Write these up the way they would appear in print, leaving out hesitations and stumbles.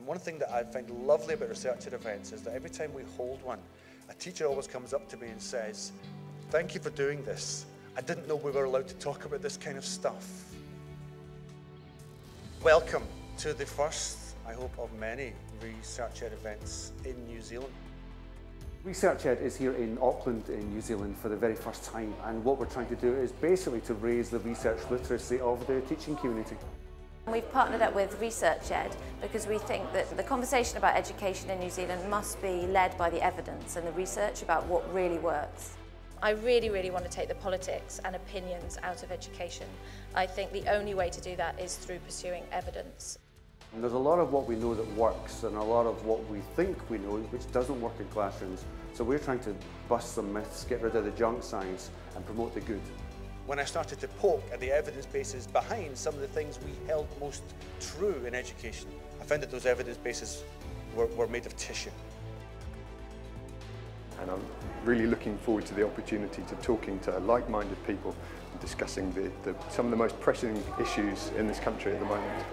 And one thing that I find lovely about researchED events is that every time we hold one, a teacher always comes up to me and says, "Thank you for doing this. I didn't know we were allowed to talk about this kind of stuff." Welcome to the first, I hope, of many researchED events in New Zealand. researchED is here in Auckland in New Zealand for the very first time, and what we're trying to do is basically to raise the research literacy of the teaching community. We've partnered up with researchED because we think that the conversation about education in New Zealand must be led by the evidence and the research about what really works. I really want to take the politics and opinions out of education. I think the only way to do that is through pursuing evidence. And there's a lot of what we know that works and a lot of what we think we know which doesn't work in classrooms. So we're trying to bust some myths, get rid of the junk science and promote the good. When I started to poke at the evidence bases behind some of the things we held most true in education, I found that those evidence bases were made of tissue. And I'm really looking forward to the opportunity to talking to like-minded people and discussing some of the most pressing issues in this country at the moment.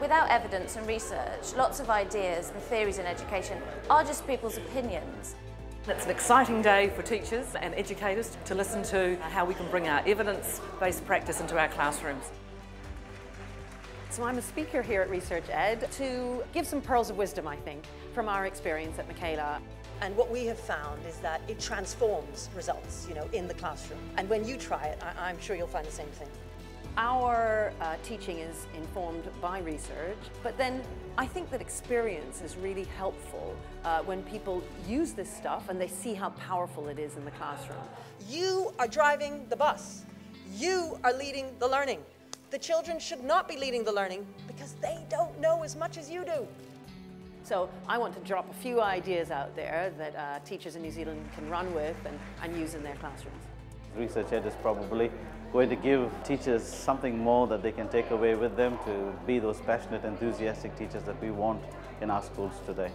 Without evidence and research, lots of ideas and theories in education are just people's opinions. It's an exciting day for teachers and educators to listen to how we can bring our evidence-based practice into our classrooms. So I'm a speaker here at researchED to give some pearls of wisdom, I think, from our experience at Michaela. And what we have found is that it transforms results, in the classroom. And when you try it, I'm sure you'll find the same thing. Our teaching is informed by research, but then I think that experience is really helpful when people use this stuff and they see how powerful it is in the classroom. You are driving the bus. You are leading the learning. The children should not be leading the learning because they don't know as much as you do. So I want to drop a few ideas out there that teachers in New Zealand can run with and use in their classrooms. researchED is probably going to give teachers something more that they can take away with them to be those passionate, enthusiastic teachers that we want in our schools today.